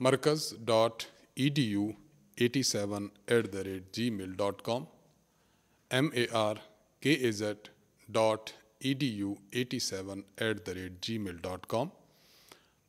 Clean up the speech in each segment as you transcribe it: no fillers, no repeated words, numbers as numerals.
markaz.edu87@gmail.com markaz.edu87@gmail.com।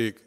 1,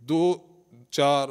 2, 4,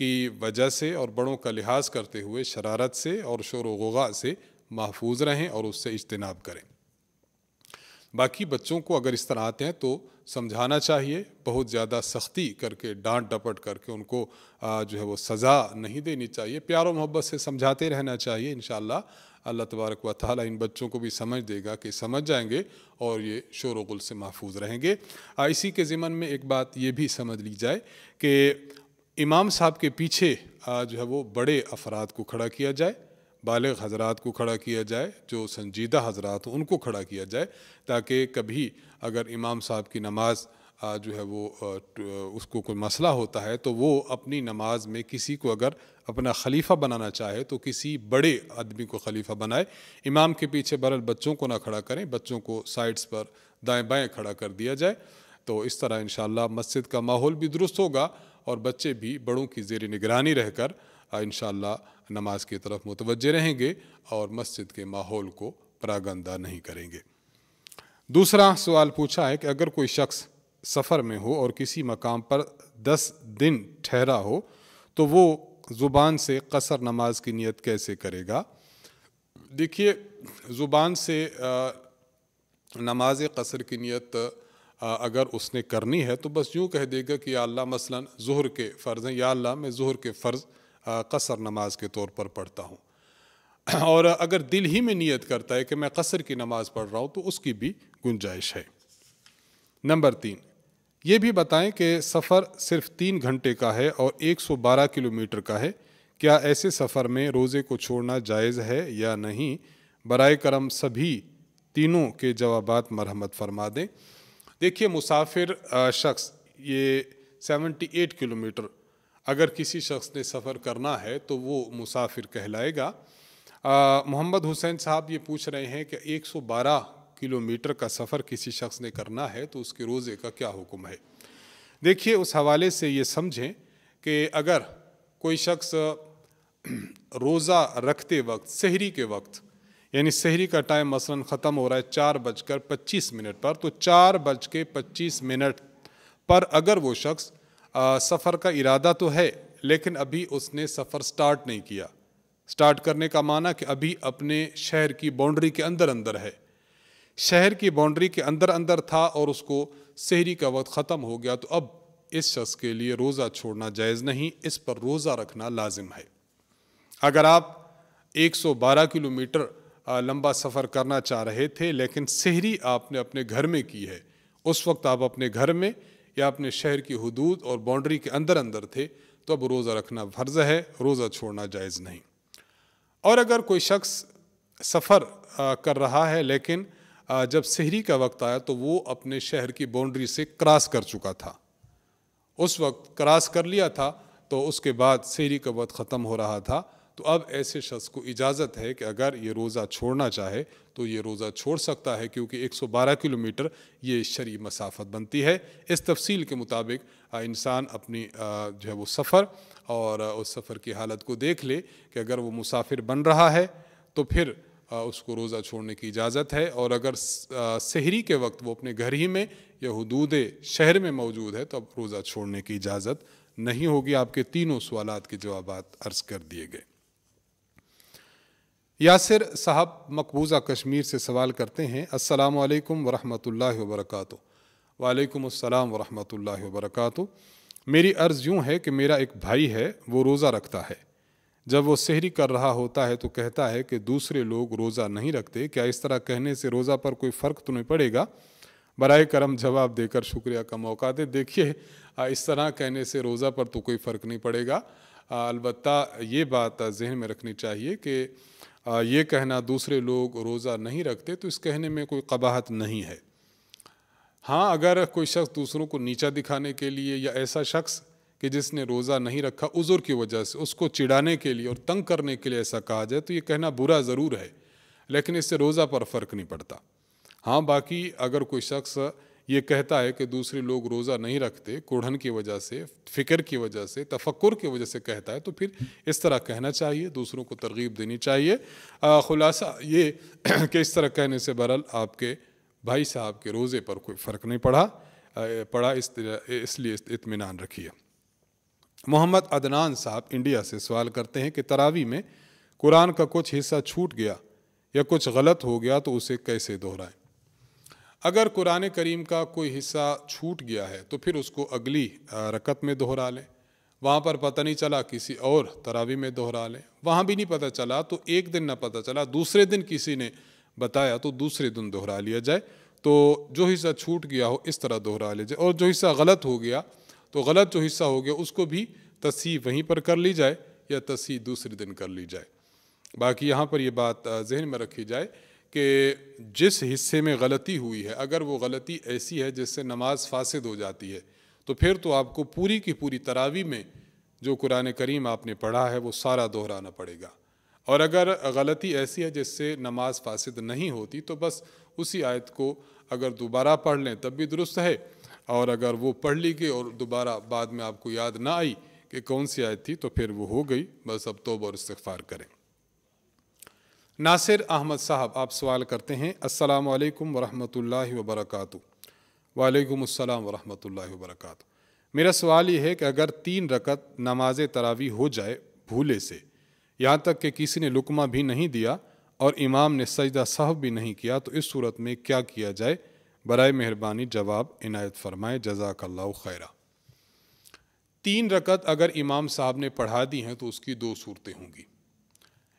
کی وجہ سے اور بڑوں کا لحاظ کرتے ہوئے شرارت سے اور شور و غوغا سے محفوظ رہیں اور اس سے اجتناب کریں۔ باقی بچوں کو اگر اس طرح آتے ہیں تو سمجھانا چاہیے، بہت زیادہ سختی کر کے ڈانٹ ڈپٹ کر کے ان کو جو ہے وہ سزا نہیں دینی چاہیے، پیار و محبت سے سمجھاتے رہنا چاہیے۔ انشاءاللہ اللہ تبارک و تعالی ان بچوں کو بھی سمجھ دے گا کہ سمجھ جائیں گے اور یہ شور و غل سے محفوظ رہیں گے۔ اسی کے ضمن میں ایک بات یہ بھی سمجھ لی جائے کہ امام صاحب کے پیچھے جو ہے وہ بڑے افراد کو کھڑا کیا جائے، بالغ حضرات کو کھڑا کیا جائے، جو سنجیدہ حضرات ان کو کھڑا کیا جائے، تاکہ کبھی اگر امام صاحب کی نماز جو ہے وہ اس کو کوئی مسئلہ ہوتا ہے تو وہ اپنی نماز میں کسی کو اگر اپنا خلیفہ بنانا چاہے تو کسی بڑے آدمی کو خلیفہ بنائے۔ امام کے پیچھے بہرحال بچوں کو نہ کھڑا کریں، بچوں کو سائڈز پر دائیں بائیں کھڑا کر دیا جائے، تو اس طرح انشاءاللہ مسجد کا ماحول بھی درست ہوگا اور بچے بھی بڑوں کی زیر نگرانی رہ کر انشاءاللہ نماز کی طرف متوجہ رہیں گے اور مسجد کے ماحول کو پراگندہ نہیں کریں گے۔ دوسرا سوال پوچھا ہے کہ اگر کوئی شخص سفر میں ہو اور کسی مقام پر 10 دن ٹھہرا ہو تو وہ زبان سے قصر نماز کی نیت کیسے کرے گا؟ دیکھیے، زبان سے نماز قصر کی نیت اگر اس نے کرنی ہے تو بس یوں کہہ دے گا کہ یا اللہ مثلاً ظہر کے فرض ہیں، یا اللہ میں ظہر کے فرض قصر نماز کے طور پر پڑھتا ہوں، اور اگر دل ہی میں نیت کرتا ہے کہ میں قصر کی نماز پڑھ رہا ہوں تو اس کی بھی گنجائش ہے۔ نمبر 3، یہ بھی بتائیں کہ سفر صرف 3 گھنٹے کا ہے اور 112 کلومیٹر کا ہے، کیا ایسے سفر میں روزے کو چھوڑنا جائز ہے یا نہیں؟ برائے کرم سبھی تینوں کے جوابات مرحمت فرما دیں۔ دیکھیے، مسافر شخص یہ 78 کلومیٹر اگر کسی شخص نے سفر کرنا ہے تو وہ مسافر کہلائے گا۔ محمد حسین صاحب یہ پوچھ رہے ہیں کہ 112 کلومیٹر کا سفر کسی شخص نے کرنا ہے تو اس کے روزے کا کیا حکم ہے؟ دیکھیے، اس حوالے سے یہ سمجھیں کہ اگر کوئی شخص روزہ رکھتے وقت سحری کے وقت، یعنی سحری کا ٹائم مثلاً ختم ہو رہا ہے 4:25 پر، تو 4:25 پر اگر وہ شخص سفر کا ارادہ تو ہے لیکن ابھی اس نے سفر سٹارٹ نہیں کیا، سٹارٹ کرنے کا معنی کہ ابھی اپنے شہر کی باؤنڈری کے اندر ہے، شہر کی باؤنڈری کے اندر تھا اور اس کو سحری کا وقت ختم ہو گیا، تو اب اس شخص کے لیے روزہ چھوڑنا جائز نہیں، اس پر روزہ رکھنا لازم ہے۔ اگر آپ 112 کلومیٹر لمبا سفر کرنا چاہ رہے تھے لیکن سحری آپ نے اپنے گھر میں کی ہے، اس وقت آپ اپنے گھر میں یا اپنے شہر کی حدود اور باؤنڈری کے اندر تھے، تو اب روزہ رکھنا فرض ہے، روزہ چھوڑنا جائز نہیں۔ اور اگر کوئی شخص سفر کر رہا ہے لیکن جب سحری کا وقت آیا تو وہ اپنے شہر کی باؤنڈری سے کراس کر چکا تھا، اس وقت کراس کر لیا تھا تو اس کے بعد سحری کا وقت ختم ہو رہا تھا، تو اب ایسے شخص کو اجازت ہے کہ اگر یہ روزہ چھوڑنا چاہے تو یہ روزہ چھوڑ سکتا ہے، کیونکہ 112 کلومیٹر یہ شرعی مسافت بنتی ہے۔ اس تفصیل کے مطابق انسان اپنی جو ہے وہ سفر اور اس سفر کی حالت کو دیکھ لے کہ اگر وہ مسافر بن رہا ہے تو پھر اس کو روزہ چھوڑنے کی اجازت ہے، اور اگر سحری کے وقت وہ اپنے گھر ہی میں یا حدود شہر میں موجود ہے تو اب روزہ چھوڑنے کی اجازت نہیں ہوگی۔ آپ کے تینوں سوالات کے جوابات عرض کر دیے گئے۔ یاسر صاحب مقبوضہ کشمیر سے سوال کرتے ہیں، السلام علیکم ورحمۃ اللہ وبرکاتہ۔ وعلیکم السلام ورحمۃ اللہ وبرکاتہ۔ میری عرض یوں ہے کہ میرا ایک بھائی ہے، وہ روزہ رکھتا ہے، جب وہ سحری کر رہا ہوتا ہے تو کہتا ہے کہ دوسرے لوگ روزہ نہیں رکھتے، کیا اس طرح کہنے سے روزہ پر کوئی فرق تو نہیں پڑے گا؟ برائے کرم جواب دے کر شکریہ کا موقع دے۔ دیکھیے، اس طرح کہنے سے روزہ پر تو کوئی فرق نہیں پڑے گا، البتہ یہ بات ذہن میں رکھنی چاہیے کہ یہ کہنا دوسرے لوگ روزہ نہیں رکھتے تو اس کہنے میں کوئی قباحت نہیں ہے۔ ہاں، اگر کوئی شخص دوسروں کو نیچا دکھانے کے لیے یا ایسا شخص کہ جس نے روزہ نہیں رکھا عذر کی وجہ سے اس کو چڑھانے کے لیے اور تنگ کرنے کے لیے ایسا کہا جائے تو یہ کہنا برا ضرور ہے، لیکن اس سے روزہ پر فرق نہیں پڑتا۔ ہاں، باقی اگر کوئی شخص یہ کہتا ہے کہ دوسرے لوگ روزہ نہیں رکھتے، کوڑھن کی وجہ سے، فکر کی وجہ سے، تفکر کی وجہ سے کہتا ہے، تو پھر اس طرح کہنا چاہیے، دوسروں کو ترغیب دینی چاہیے۔ خلاصہ یہ کہ اس طرح کہنے سے بہرحال آپ کے بھائی صاحب کے روزے پر کوئی فرق نہیں پڑا، اس لیے اطمینان رکھیے۔ محمد عدنان صاحب انڈیا سے سوال کرتے ہیں کہ تراویح میں قرآن کا کچھ حصہ چھوٹ گیا یا کچھ غلط ہو گیا تو اسے کیسے دہرائیں؟ اگر قرآن کریم کا کوئی حصہ چھوٹ گیا ہے تو پھر اس کو اگلی رکعت میں دہرا لیں، وہاں پر پتہ نہیں چلا کسی اور تراویح میں دہرا لیں، وہاں بھی نہیں پتہ چلا تو ایک دن نہ پتہ چلا دوسرے دن کسی نے بتایا تو دوسرے دن دہرا لیا جائے، تو جو حصہ چھوٹ گیا ہو اس طرح دہرا لیا جائے، اور جو حصہ غلط ہو گیا تو غلط جو حصہ ہو گیا اس کو بھی تصحیح وہیں پر کر لی جائے یا تصحیح دوسرے دن کر لی جائے۔ باقی یہاں پر یہ بات ذہن میں رکھی جائے کہ جس حصے میں غلطی ہوئی ہے اگر وہ غلطی ایسی ہے جس سے نماز فاسد ہو جاتی ہے تو پھر تو آپ کو پوری کی پوری تراویح میں جو قرآن کریم آپ نے پڑھا ہے وہ سارا دہرانا پڑے گا، اور اگر غلطی ایسی ہے جس سے نماز فاسد نہیں ہوتی تو بس اسی آیت کو اگر دوبارہ پڑھ لیں تب بھی درست ہے، اور اگر وہ پڑھ لی گئی اور دوبارہ بعد میں آپ کو یاد نہ آئی کہ کون سی آیت تھی تو پھر وہ ہو گئی، بس اب توبہ اور استغفار کریں۔ ناصر احمد صاحب آپ سوال کرتے ہیں السلام علیکم ورحمۃ اللہ وبرکاتہ۔ وعلیکم السلام ورحمۃ اللہ وبرکاتہ۔ میرا سوال یہ ہے کہ اگر 3 رکعت نماز تراویح ہو جائے بھولے سے، یہاں تک کہ کسی نے لقمہ بھی نہیں دیا اور امام نے سجدہ سہو بھی نہیں کیا، تو اس صورت میں کیا کیا جائے؟ برائے مہربانی جواب عنایت فرمائے، جزاک اللہ خیرہ۔ 3 رکعت اگر امام صاحب نے پڑھا دی ہیں تو اس کی 2 صورتیں ہوں گی۔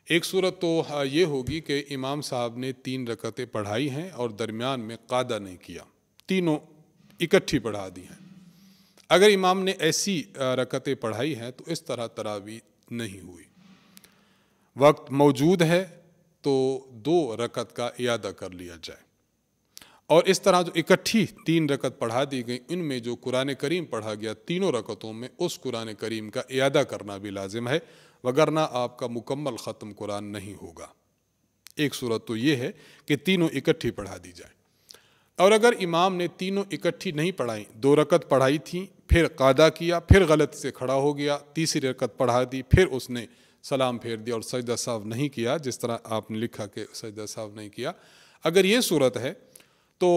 ایک صورت تو یہ ہوگی کہ امام صاحب نے 3 رکعتیں پڑھائی ہیں اور درمیان میں قعدہ نہیں کیا، تینوں اکٹھی پڑھا دی ہیں۔ اگر امام نے ایسی رکعتیں پڑھائی ہیں تو اس طرح تراویح نہیں ہوئی، وقت موجود ہے تو 2 رکعت کا اعادہ کر لیا جائے، اور اس طرح جو اکٹھی 3 رکعت پڑھا دی گئی ان میں جو قرآن کریم پڑھا گیا تینوں رکعتوں میں اس قرآن کریم کا اعادہ کرنا بھی لازم ہے، وگرنہ آپ کا مکمل ختم قرآن نہیں ہوگا۔ ایک صورت تو یہ ہے کہ تینوں اکٹھی پڑھا دی جائے، اور اگر امام نے تینوں اکٹھی نہیں پڑھائیں، 2 رکعت پڑھائی تھیں پھر قعدہ کیا پھر غلطی سے کھڑا ہو گیا، تیسری رکعت پڑھا دی پھر اس نے سلام پھیر دیا اور سجدہ سہو نہیں کیا، جس طرح آپ نے لکھا کہ سجدہ سہو نہیں کیا، اگر یہ صورت ہے تو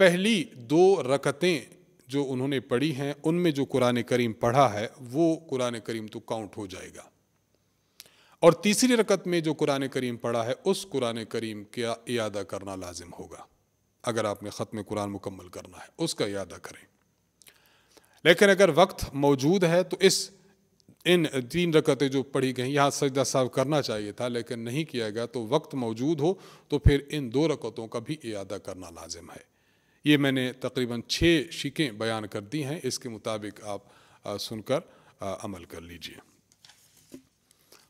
پہلی 2 رکعتیں جو انہوں نے پڑھی ہیں ان میں جو قرآن کریم پڑھا ہے وہ قرآن کریم تو کاؤنٹ ہو جائے گا، اور تیسری رکعت میں جو قرآن کریم پڑھا ہے اس قرآن کریم کا اعادہ کرنا لازم ہوگا۔ اگر آپ نے ختم قرآن مکمل کرنا ہے اس کا اعادہ کریں، لیکن اگر وقت موجود ہے تو ان 3 رکعتیں جو پڑھی گئیں یہاں سجدہ سہو کرنا چاہیے تھا لیکن نہیں کیا گیا، تو وقت موجود ہو تو پھر ان 2 رکعتوں کا بھی اعادہ کرنا لازم ہے۔ یہ میں نے تقریباً 6 شکیں بیان کر دی ہیں، اس کے مطابق آپ سن کر عمل کر لیجئے۔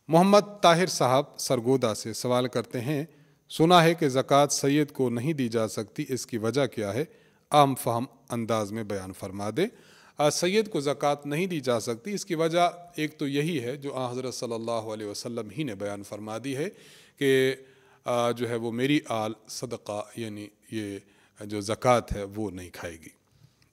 محمد طاہر صاحب سرگودا سے سوال کرتے ہیں سنا ہے کہ زکوٰۃ سید کو نہیں دی جا سکتی، اس کی وجہ کیا ہے؟ عام فہم انداز میں بیان فرما دے۔ سید کو زکوٰۃ نہیں دی جا سکتی، اس کی وجہ ایک تو یہی ہے جو حضرت صلی اللہ علیہ وسلم ہی نے بیان فرما دی ہے کہ جو ہے وہ میری آل صدقہ یعنی یہ جو زکوٰۃ ہے وہ نہیں کھائے گی،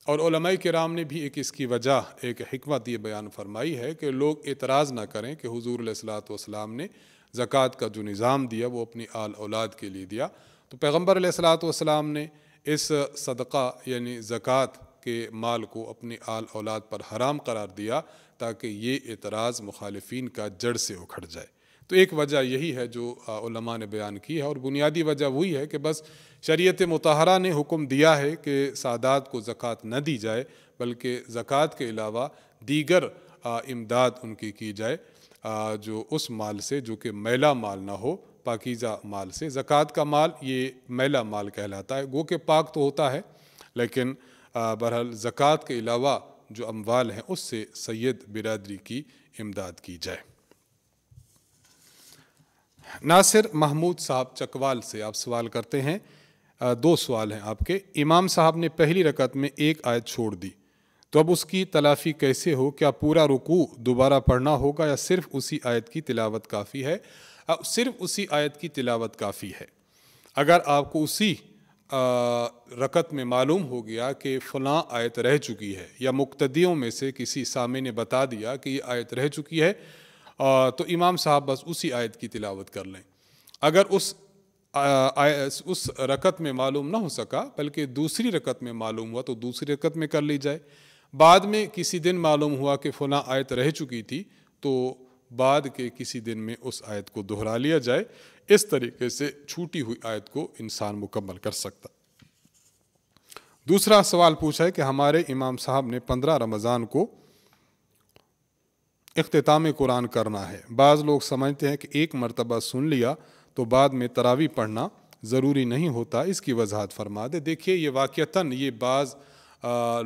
اور علماء کرام نے بھی اس کی وجہ ایک حکمت یہ بیان فرمائی ہے کہ لوگ اعتراض نہ کریں کہ حضور علیہ الصلوۃ والسلام نے زکوٰۃ کا جو نظام دیا وہ اپنی آل اولاد کے لیے دیا، تو پیغمبر علیہ الصلوۃ والسلام نے اس صدقہ یعنی زکوٰۃ کے مال کو اپنی آل اولاد پر حرام قرار دیا تاکہ یہ اعتراض مخالفین کا جڑ سے اکھڑ جائے۔ تو ایک وجہ یہی ہے جو علماء نے بیان کی ہے، اور بنیادی وجہ وہی ہے کہ بس شریعت مطہرہ نے حکم دیا ہے کہ سادات کو زکوٰۃ نہ دی جائے بلکہ زکوٰۃ کے علاوہ دیگر امداد ان کی جائے جو اس مال سے جو کہ میلہ مال نہ ہو، پاکیزہ مال سے۔ زکوٰۃ کا مال یہ میلہ مال کہلاتا ہے، گو کہ پاک تو ہوتا ہے لیکن بہرحال زکوٰۃ کے علاوہ جو اموال ہیں اس سے سید برادری کی امداد کی جائے۔ ناصر محمود صاحب چکوال سے آپ سوال کرتے ہیں، 2 سوال ہیں آپ کے۔ امام صاحب نے پہلی رکعت میں 1 آیت چھوڑ دی تو اب اس کی تلافی کیسے ہو؟ کیا پورا رکوع دوبارہ پڑھنا ہوگا یا صرف اسی آیت کی تلاوت کافی ہے؟ صرف اسی آیت کی تلاوت کافی ہے۔ اگر آپ کو اسی رکعت میں معلوم ہو گیا کہ فلاں آیت رہ چکی ہے یا مقتدیوں میں سے کسی سامع نے بتا دیا کہ یہ آیت رہ چکی ہے تو امام صاحب بس اسی آیت کی تلاوت کر لیں۔ اگر اس رکعت میں معلوم نہ ہو سکا بلکہ دوسری رکعت میں معلوم ہوا تو دوسری رکعت میں کر لی جائے۔ بعد میں کسی دن معلوم ہوا کہ فلاں آیت رہ چکی تھی تو بعد کے کسی دن میں اس آیت کو دہرا لیا جائے، اس طریقے سے چھوٹی ہوئی آیت کو انسان مکمل کر سکتا۔ دوسرا سوال پوچھا ہے کہ ہمارے امام صاحب نے 15 رمضان کو اختتام قرآن کرنا ہے، بعض لوگ سمجھتے ہیں کہ ایک مرتبہ سن لیا تو بعد میں تراویح پڑھنا ضروری نہیں ہوتا، اس کی وضاحت فرما دے۔ دیکھیے یہ واقعتاً یہ بعض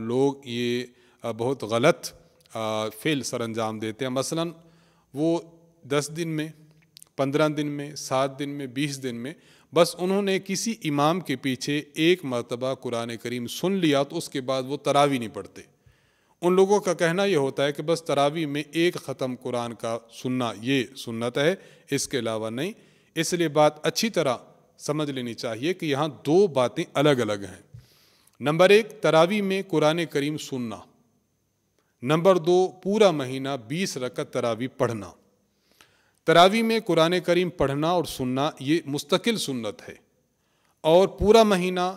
لوگ یہ بہت غلط فعل سر انجام دیتے ہیں، مثلاً وہ 10 دن میں، 15 دن میں، 7 دن میں، 20 دن میں بس انہوں نے کسی امام کے پیچھے ایک مرتبہ قرآن کریم سن لیا تو اس کے بعد وہ تراویح نہیں پڑھتے۔ ان لوگوں کا کہنا یہ ہوتا ہے کہ بس تراویح میں ایک ختم قرآن کا سننا یہ سنت ہے، اس کے علاوہ نہیں۔ اس لیے بات اچھی طرح سمجھ لینی چاہیے کہ یہاں دو باتیں الگ الگ ہیں۔ نمبر 1 تراویح میں قرآن کریم سننا، نمبر 2 پورا مہینہ 20 رکعت تراویح پڑھنا۔ تراویح میں قرآن کریم پڑھنا اور سننا یہ مستقل سنت ہے، اور پورا مہینہ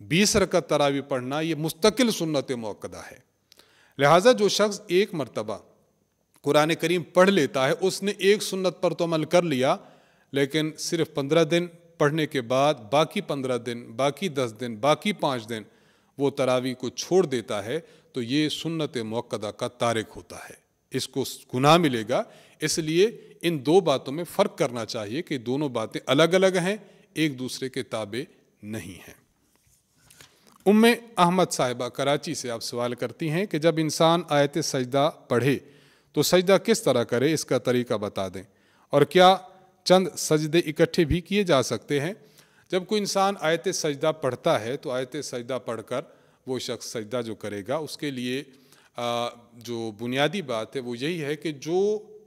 20 رکعت تراویح پڑھنا یہ مستقل سنت مؤکدہ ہے۔ لہٰذا جو شخص ایک مرتبہ قرآن کریم پڑھ لیتا ہے اس نے ایک سنت پر تو عمل کر لیا، لیکن صرف 15 دن پڑھنے کے بعد باقی 15 دن، باقی 10 دن، باقی 5 دن وہ تراویح کو چھوڑ دیتا ہے تو یہ سنت مؤکدہ کا تارک ہوتا ہے، اس کو گناہ ملے گا۔ اس لیے ان دو باتوں میں فرق کرنا چاہیے کہ دونوں باتیں الگ الگ ہیں، ایک دوسرے کے تابع نہیں ہیں۔ احمد صاحبہ کراچی سے آپ سوال کرتی ہیں کہ جب انسان آیت سجدہ پڑھے تو سجدہ کس طرح کرے، اس کا طریقہ بتا دیں، اور کیا چند سجدے اکٹھے بھی کیے جا سکتے ہیں؟ جب کوئی انسان آیت سجدہ پڑھتا ہے تو آیت سجدہ پڑھ کر وہ شخص سجدہ جو کرے گا اس کے لیے جو بنیادی بات ہے وہ یہی ہے کہ جو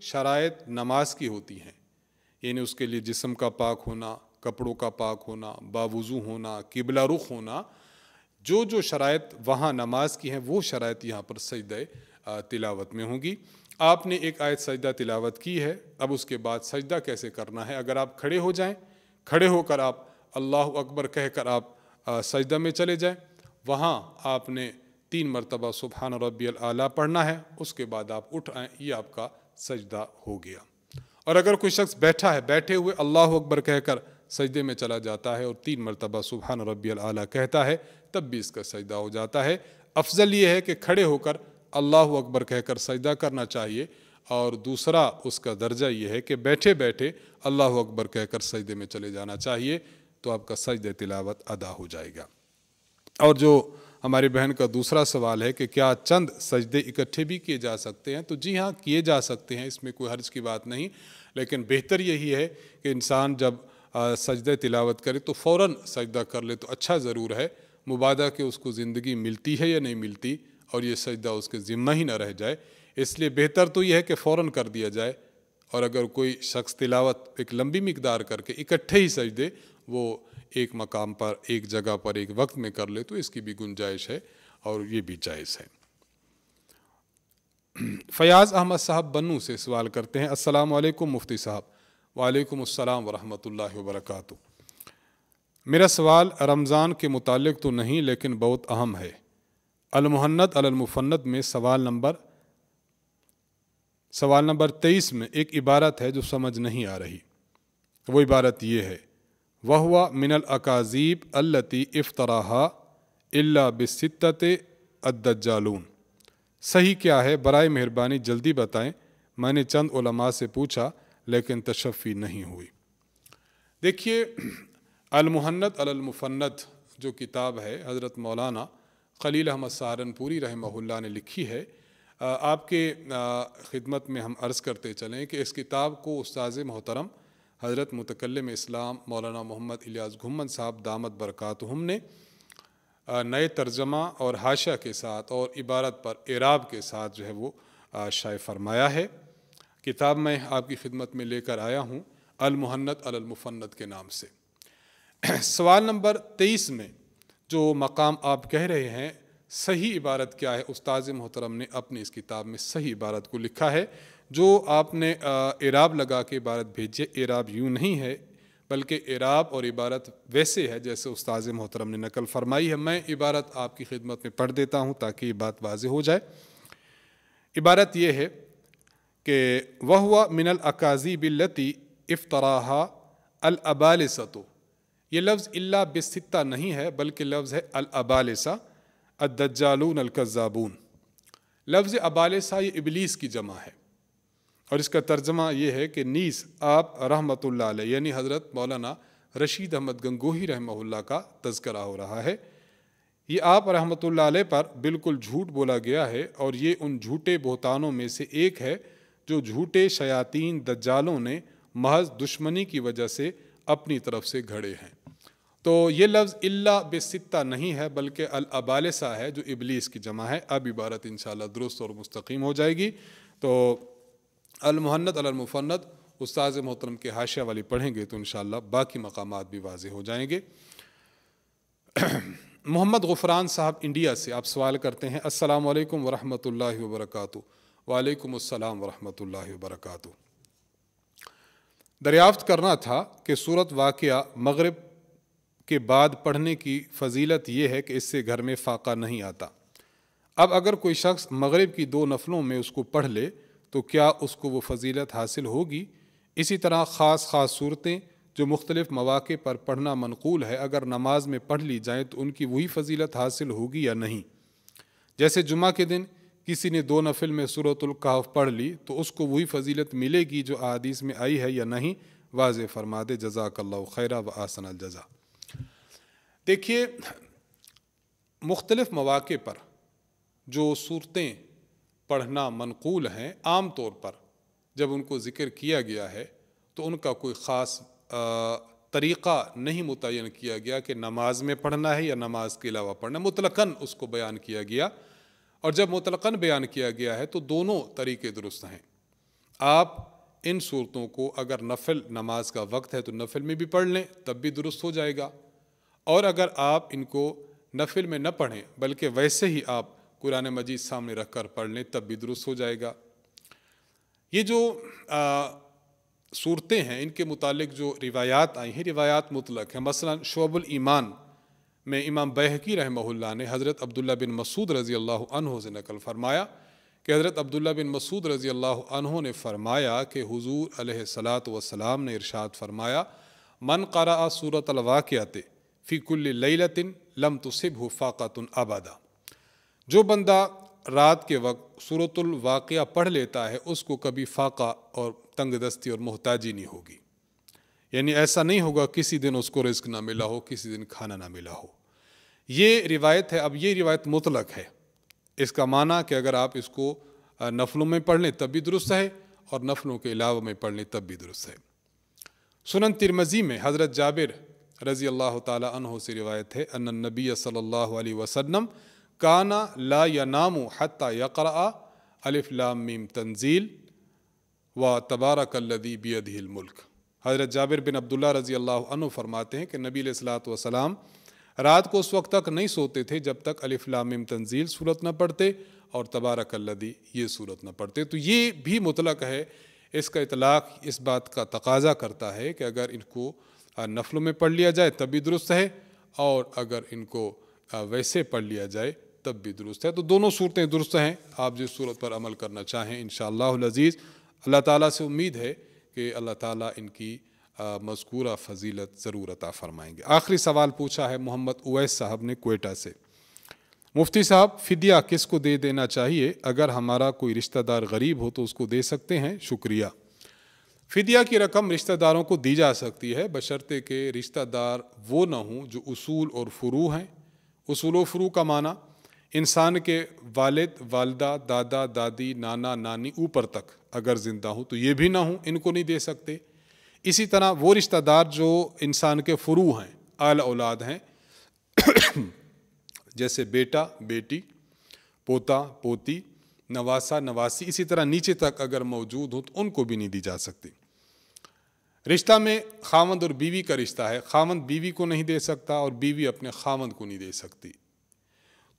شرائط نماز کی ہوتی ہیں، یعنی اس کے لیے جسم کا پاک ہونا، کپڑوں کا پاک ہونا، باوضو ہونا، قبلہ رخ ہونا، جو شرائط وہاں نماز کی ہیں وہ شرائط یہاں پر سجدہ تلاوت میں ہوں گی۔ آپ نے ایک آیت سجدہ تلاوت کی ہے، اب اس کے بعد سجدہ کیسے کرنا ہے؟ اگر آپ کھڑے ہو جائیں، کھڑے ہو کر آپ اللہ اکبر کہہ کر آپ سجدہ میں چلے جائیں، وہاں آپ نے 3 مرتبہ سبحان ربی الاعلیٰ پڑھنا ہے، اس کے بعد آپ اٹھ آئیں، یہ آپ کا سجدہ ہو گیا۔ اور اگر کوئی شخص بیٹھا ہے، بیٹھے ہوئے اللہ اکبر کہہ کر سجدے میں چلا جاتا ہے اور 3 مرتبہ سبحان ربی الاعلیٰ کہتا ہے تب بھی اس کا سجدہ ہو جاتا ہے۔ افضل یہ ہے کہ کھڑے ہو کر اللہ اکبر کہہ کر سجدہ کرنا چاہیے، اور دوسرا اس کا درجہ یہ ہے کہ بیٹھے بیٹھے اللہ اکبر کہہ کر سجدے میں چلے جانا چاہیے، تو آپ کا سجدہ تلاوت ادا ہو جائے گا۔ اور جو ہماری بہن کا دوسرا سوال ہے کہ کیا چند سجدے اکٹھے بھی کیے جا سکتے ہیں، تو جی ہاں کیے جا سکتے ہیں، اس میں کوئی حرج کی بات نہیں، لیکن بہتر یہی ہے کہ انسان جب سجدہ تلاوت کرے تو فوراً سجدہ کر لے تو اچھا ضرور ہے، مبادا کہ اس کو زندگی ملتی ہے یا نہیں ملتی اور یہ سجدہ اس کے ذمہ ہی نہ رہ جائے، اس لیے بہتر تو یہ ہے کہ فوراً کر دیا جائے۔ اور اگر کوئی شخص تلاوت ایک لمبی مقدار کر کے اکٹھے ہی سجدے وہ ایک مقام پر، ایک جگہ پر، ایک وقت میں کر لے تو اس کی بھی گنجائش ہے اور یہ بھی جائز ہے۔ فیاض احمد صاحب بنو سے سوال کرتے ہیں، السلام علیکم مفتی صاحب۔ وعلیکم السلام ورحمۃ اللہ وبرکاتہ۔ میرا سوال رمضان کے متعلق تو نہیں لیکن بہت اہم ہے۔ المحنت علی المفند میں سوال نمبر 23 میں ایک عبارت ہے جو سمجھ نہیں آ رہی، وہ عبارت یہ ہے، وَهُوَ مِنَ الْأَكَاذِيبِ الَّتِي اِفْتَرَاهَا إِلَّا بِالسِّتَّةِ الدَّجَّالُونَ۔ صحیح کیا ہے؟ برائے مہربانی جلدی بتائیں، میں نے چند علماء سے پوچھا لیکن تشفی نہیں ہوئی۔ دیکھیے المحنت علی المفند جو کتاب ہے حضرت مولانا خلیل احمد سہارنپوری رحمہ اللہ نے لکھی ہے، آپ کے خدمت میں ہم عرض کرتے چلیں کہ اس کتاب کو استاذ محترم حضرت متکلم اسلام مولانا محمد الیاس گھمن صاحب دامت برکاتہم نے نئے ترجمہ اور حاشیہ کے ساتھ اور عبارت پر اعراب کے ساتھ جو ہے وہ شائع فرمایا ہے۔ کتاب میں آپ کی خدمت میں لے کر آیا ہوں المحنت علی المفند کے نام سے۔ سوال نمبر 23 میں جو مقام آپ کہہ رہے ہیں، صحیح عبارت کیا ہے؟ استاذ محترم نے اپنی اس کتاب میں صحیح عبارت کو لکھا ہے۔ جو آپ نے اعراب لگا کے عبارت بھیجی، اعراب یوں نہیں ہے، بلکہ اعراب اور عبارت ویسے ہے جیسے استاذ محترم نے نقل فرمائی ہے۔ میں عبارت آپ کی خدمت میں پڑھ دیتا ہوں تاکہ یہ بات واضح ہو جائے۔ عبارت یہ ہے کہ وَهُوَ مِنَ الْأَكَاذِيبِ الَّتِي افْتَرَاهَا الْأَبَالِسَةُ، یہ لفظ الا بالستہ نہیں ہے بلکہ لفظ ہے الابالسہ الدجالون الکذابون۔ لفظ ابالسہ یہ ابلیس کی جمع ہے، اور اس کا ترجمہ یہ ہے کہ نیز آپ رحمۃ اللہ علیہ یعنی حضرت مولانا رشید احمد گنگوہی رحمہ اللہ کا تذکرہ ہو رہا ہے، یہ آپ رحمۃ اللہ علیہ پر بالکل جھوٹ بولا گیا ہے، اور یہ ان جھوٹے بہتانوں میں سے ایک ہے جو جھوٹے شیاطین دجالوں نے محض دشمنی کی وجہ سے اپنی طرف سے گھڑے ہیں۔ تو یہ لفظ الا بالستہ نہیں ہے بلکہ الابالسہ ہے جو ابلیس کی جمع ہے۔ اب عبارت انشاءاللہ درست اور مستقیم ہو جائے گی۔ تو المحند علی المفند استاذ محترم کے حاشیہ والی پڑھیں گے تو انشاءاللہ باقی مقامات بھی واضح ہو جائیں گے۔ محمد غفران صاحب انڈیا سے آپ سوال کرتے ہیں، السلام علیکم ورحمۃ اللہ وبرکاتہ۔ وعلیکم السلام ورحمۃ اللہ وبرکاتہ۔ دریافت کرنا تھا کہ سورۃ واقعہ مغرب کے بعد پڑھنے کی فضیلت یہ ہے کہ اس سے گھر میں فاقہ نہیں آتا۔ اب اگر کوئی شخص مغرب کی 2 نفلوں میں اس کو پڑھ لے تو کیا اس کو وہ فضیلت حاصل ہوگی؟ اسی طرح خاص صورتیں جو مختلف مواقع پر پڑھنا منقول ہے اگر نماز میں پڑھ لی جائیں تو ان کی وہی فضیلت حاصل ہوگی یا نہیں؟ جیسے جمعہ کے دن کسی نے 2 نفل میں سورۃ الکہف پڑھ لی تو اس کو وہی فضیلت ملے گی جو احادیث میں آئی ہے یا نہیں؟ واضح فرما دے، جزاک اللہ خیرہ و احسن الجزا۔ دیکھیے، مختلف مواقع پر جو صورتیں پڑھنا منقول ہیں عام طور پر جب ان کو ذکر کیا گیا ہے تو ان کا کوئی خاص طریقہ نہیں متعین کیا گیا کہ نماز میں پڑھنا ہے یا نماز کے علاوہ پڑھنا ہے، مطلقاً اس کو بیان کیا گیا، اور جب مطلقاً بیان کیا گیا ہے تو دونوں طریقے درست ہیں۔ آپ ان صورتوں کو اگر نفل نماز کا وقت ہے تو نفل میں بھی پڑھ لیں تب بھی درست ہو جائے گا، اور اگر آپ ان کو نفل میں نہ پڑھیں بلکہ ویسے ہی آپ قرآن مجید سامنے رکھ کر پڑھ لیں تب بھی درست ہو جائے گا۔ یہ جو صورتیں ہیں ان کے متعلق جو روایات آئی ہیں روایات مطلق ہیں۔ مثلا شعب الایمان میں امام بیہقی رحمہ اللہ نے حضرت عبداللہ بن مسعود رضی اللہ عنہ سے نقل فرمایا کہ حضرت عبداللہ بن مسعود رضی اللہ عنہ نے فرمایا کہ حضور علیہ الصلاۃ والسلام نے ارشاد فرمایا، من قرأ سورۃ الواقعۃ فی کل لیلۃ لم تصبہ فاقۃ ابدا، جو بندہ رات کے وقت سورۃ الواقعہ پڑھ لیتا ہے اس کو کبھی فاقہ اور تنگ دستی اور محتاجی نہیں ہوگی، یعنی ایسا نہیں ہوگا کسی دن اس کو رزق نہ ملا ہو، کسی دن کھانا نہ ملا ہو۔ یہ روایت ہے۔ اب یہ روایت مطلق ہے، اس کا معنی کہ اگر آپ اس کو نفلوں میں پڑھ لیں تب بھی درست ہے اور نفلوں کے علاوہ میں پڑھ لیں تب بھی درست ہے۔ سنن ترمذی میں حضرت جابر رضی اللہ تعالی عنہ سے روایت ہے، ان النبی صلی اللہ علیہ وسلم کان لا ینام حتی یقرأ الف لام میم تنزیل و تبارک الذی بیدہ الملک۔ حضرت جابر بن عبداللہ رضی اللہ عنہ فرماتے ہیں کہ نبی علیہ الصلوۃ والسلام رات کو اس وقت تک نہیں سوتے تھے جب تک الف لام میم تنزیل سورت نہ پڑھتے اور تبارک الذی یہ سورت نہ پڑھتے۔ تو یہ بھی مطلق ہے، اس کا اطلاق اس بات کا تقاضا کرتا ہے کہ اگر ان کو نفلوں میں پڑھ لیا جائے تب بھی درست ہے، اور اگر ان کو ویسے پڑھ لیا جائے تب بھی درست ہے۔ تو دونوں صورتیں درست ہیں، آپ جس صورت پر عمل کرنا چاہیں انشاءاللہ العزیز۔ اللہ تعالیٰ سے امید ہے کہ اللہ تعالیٰ ان کی مذکورہ فضیلت ضرور عطا فرمائیں گے۔ آخری سوال پوچھا ہے محمد اویس صاحب نے کوئٹہ سے، مفتی صاحب فدیہ کس کو دے دینا چاہیے؟ اگر ہمارا کوئی رشتہ دار غریب ہو تو اس کو دے سکتے ہیں؟ شکریہ۔ فدیہ کی رقم رشتہ داروں کو دی جا سکتی ہے بشرطے کہ رشتہ دار وہ نہ ہوں جو اصول اور فروع ہیں۔ اصول و فروع کا معنی انسان کے والد والدہ دادا دادی نانا نانی اوپر تک اگر زندہ ہوں تو یہ بھی نہ ہوں، ان کو نہیں دے سکتے۔ اسی طرح وہ رشتہ دار جو انسان کے فروع ہیں، اعلی اولاد ہیں، جیسے بیٹا بیٹی پوتا پوتی نواسا نواسی، اسی طرح نیچے تک اگر موجود ہوں تو ان کو بھی نہیں دی جا سکتی۔ رشتہ میں خاوند اور بیوی کا رشتہ ہے، خاوند بیوی کو نہیں دے سکتا اور بیوی اپنے خاوند کو نہیں دے سکتی۔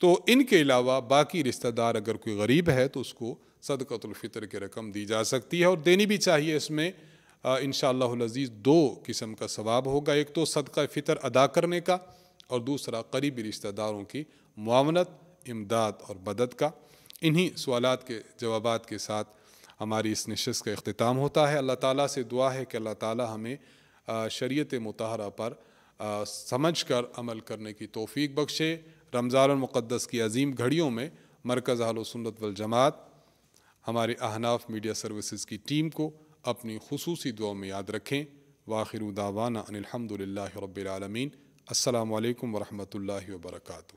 تو ان کے علاوہ باقی رشتہ دار اگر کوئی غریب ہے تو اس کو صدقۃ الفطر کی رقم دی جا سکتی ہے، اور دینی بھی چاہیے۔ اس میں انشاءاللہ العزیز 2 قسم کا ثواب ہوگا، ایک تو صدقہ فطر ادا کرنے کا اور دوسرا قریبی رشتہ داروں کی معاونت، امداد اور مدد کا۔ انہی سوالات کے جوابات کے ساتھ ہماری اس نشست کا اختتام ہوتا ہے۔ اللہ تعالیٰ سے دعا ہے کہ اللہ تعالیٰ ہمیں شریعت مطہرہ پر سمجھ کر عمل کرنے کی توفیق بخشے۔ رمضان المقدس کی عظیم گھڑیوں میں مرکز اہل سنت والجماعت ہمارے احناف میڈیا سروسز کی ٹیم کو اپنی خصوصی دعاؤں میں یاد رکھیں۔ وآخر دعوانا ان الحمد للہ رب العالمین۔ السلام علیکم ورحمۃ اللہ وبرکاتہ۔